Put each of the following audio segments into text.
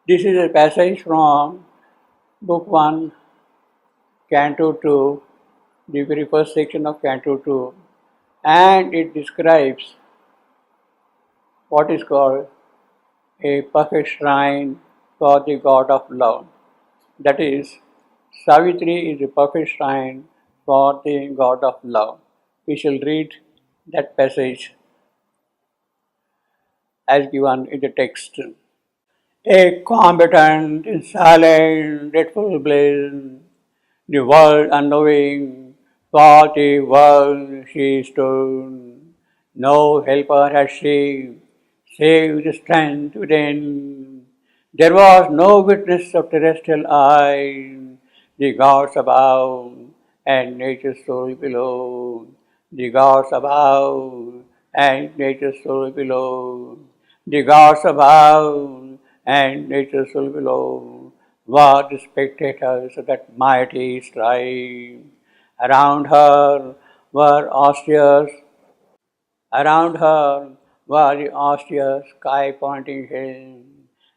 This is a passage from Book 1, Canto 2, the very first section of Canto 2, and it describes what is called a perfect shrine for the god of love. That is, Savitri is a perfect shrine for the god of love. We shall read that passage as given in the text. A combatant in silent, dreadful bliss, the world unknowing, for the world she stood. No helper had she, save the strength within. There was no witness of terrestrial eye, the gods above and nature's soul below. The gods above and nature's soul below. The gods above and nature's soul below were the spectators of that mighty strife. Around her were austere Around her was the austere sky-pointing hill,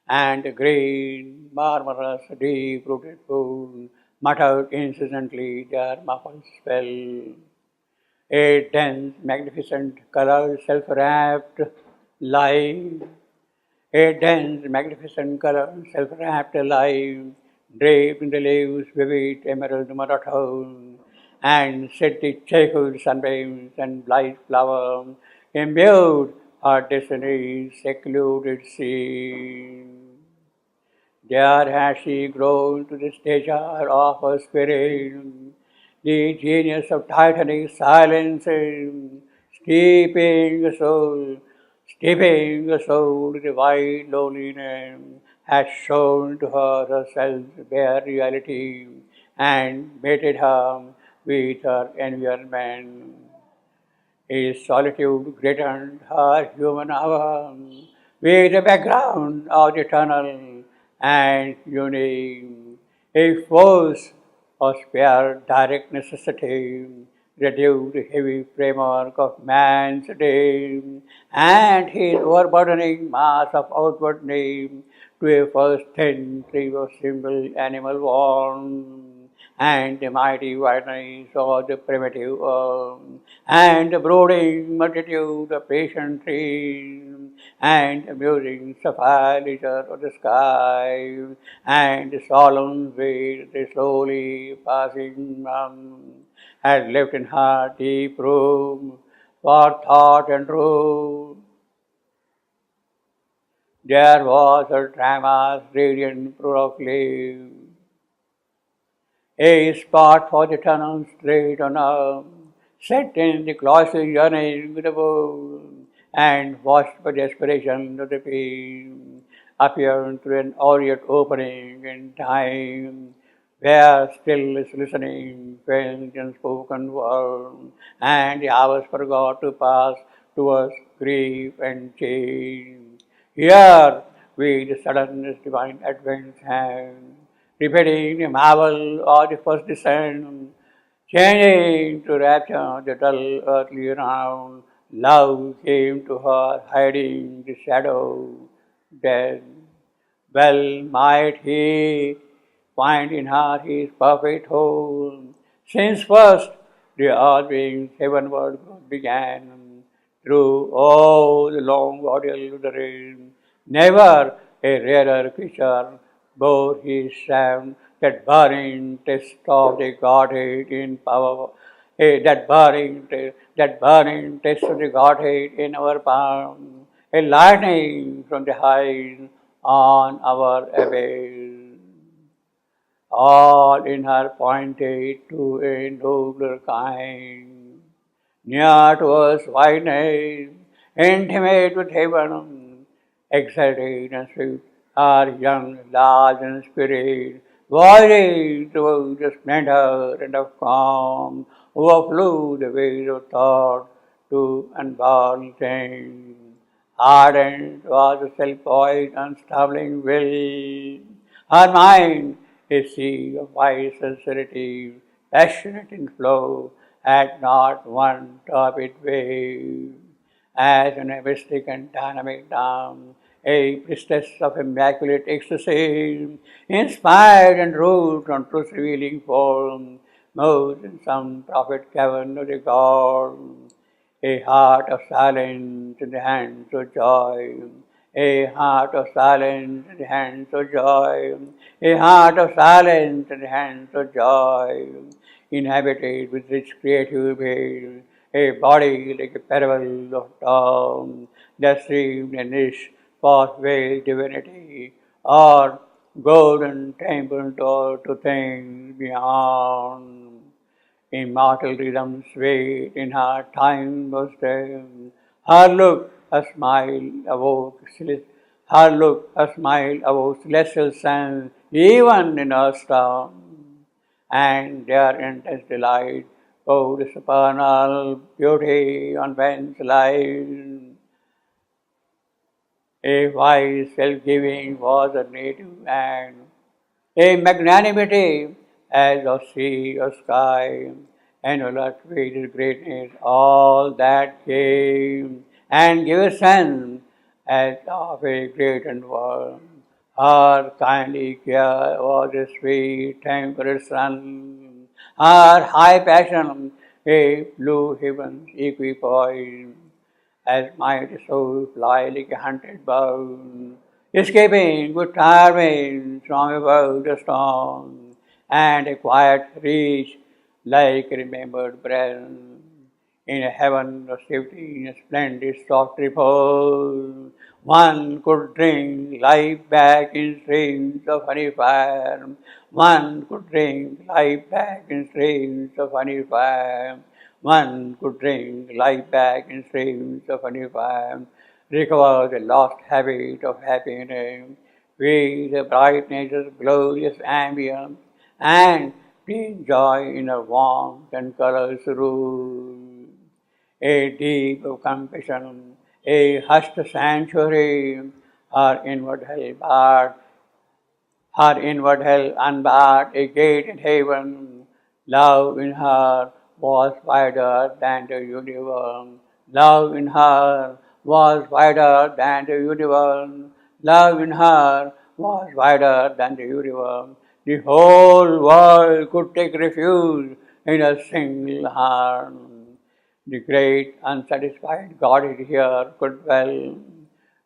and the green, marvelous, deep-rooted pool muttered incessantly their muffled spell. A dense, magnificent, colored, self-wrapped life, a dense, magnificent, colored, self-wrapped life, draped in the leaves, vivid emerald monotone, and set the cheerful sunbeams and bright flowers, imbued our destiny's secluded scene. There has she grown to the stature of her spirit, the genius of titanic silence, steeping the soul to wide loneliness, has shown to her herself bare reality, and mated her with her environment. His solitude greatened her human hour with the background of the eternal and unique. A force of spare direct necessity reduced the heavy framework of man's day and his overburdening mass of outward need to a first thin tree of simple animal form and the mighty wideness of the primitive earth, and the brooding multitude of patient trees, and the musing sapphire leisure of the sky, and the solemn weight the slowly passing month, had left in her deep room for thought and truth. There was her drama's radiant proclaim, a spot for the eternal straight on earth, set in the cloistered yearning with the world, and watched by the aspiration of the peace, appeared through an aureate opening in time, where still is listening, faint unspoken word, and the hours forgot to pass towards grief and change. Here, with the suddenness divine advent's hand, repeating the marvel of the first descent, changing to rapture the dull earthly round, love came to her, hiding the shadow, dead. Well might he find in her his perfect home, since first the earth being heavenward began, through all the long ordeal of the rain, never a rarer creature bore his sound, that burning test of the Godhead in power, that burning test of the Godhead in our palm, a lightning from the heights on our abyss. All in her pointed to a nobler kind, near to us wideness, intimate with heaven, exalted and sweet, our young, large in spirit, voyaging towards the splendor and of calm, overflew the waves of thought to unborn things. Ardent was the self-poised, unstumbling will. Her mind, a sea of wise sincerity, passionate in flow, had not one turbid wave. As in a mystic and dynamic dance, a priestess of immaculate ecstasy, inspired and ruled on truth's revealing form, moved in some prophet cavern of the God, a heart of silence in the hands of joy, a heart of silence in the hands of joy, a heart of silence in the hands of joy, inhabited with rich creative veil, a body like a parable of dawn, that streamed a niche for veiled divinity, or golden temple door to things beyond. Immortal rhythms swayed in her timeless dance. Her look, a smile awoke her look, a smile awoke celestial sense, even in her storm. And their intense delight poured supernal beauty on men's lives. A wise self-giving was a native and a magnanimity as of sea or sky, and alert with his greatness all that came, and give a sense as of a greater world. Her kindly care was a sweet temperate sun, her high passion a blue heaven's equipoise, as might so fly like a hunted bird, escaping with tired from above the storm, and a quiet reach like a remembered breath, in a heaven of safety, in a splendid soft repose. One could drink life back in streams of honey fire. One could drink life back in streams of honey fire. One could drink life back in streams of honey fire. Recover the lost habit of happiness. Feel the bright nature's glorious ambience and bring joy in her warmth and colors rule. A deep of compassion, a hushed sanctuary, her inward hell barred, her inward hell unbarred, a gate in heaven. Love in her was wider than the universe. Love in her was wider than the universe. Love in her was wider than the universe. The whole world could take refuge in a single heart. The great unsatisfied Godhead here could dwell.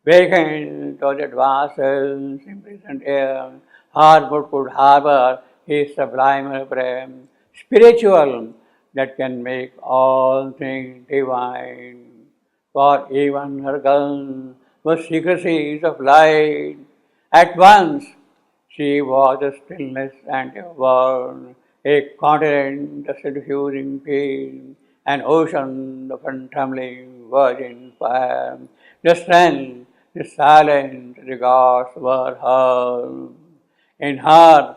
Vacant to the vastness imprisoned air, harbor could harbor his sublime breath, spiritual that can make all things divine. For even her guns were secrecies of light. At once she was a stillness and a world, a continent of diffusing peace, an ocean of untumbling virgin fire. The strength, the silent regards were hers. In her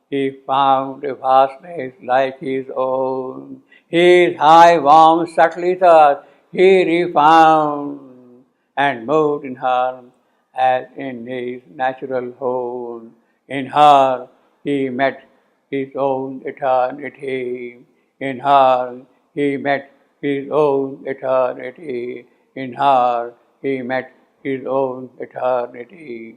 he found a vastness like his own. His high, warm, subtle ether he refound, and moved in her as in his natural home. In her he met his own eternity. In her he met his own eternity. In her he met his own eternity.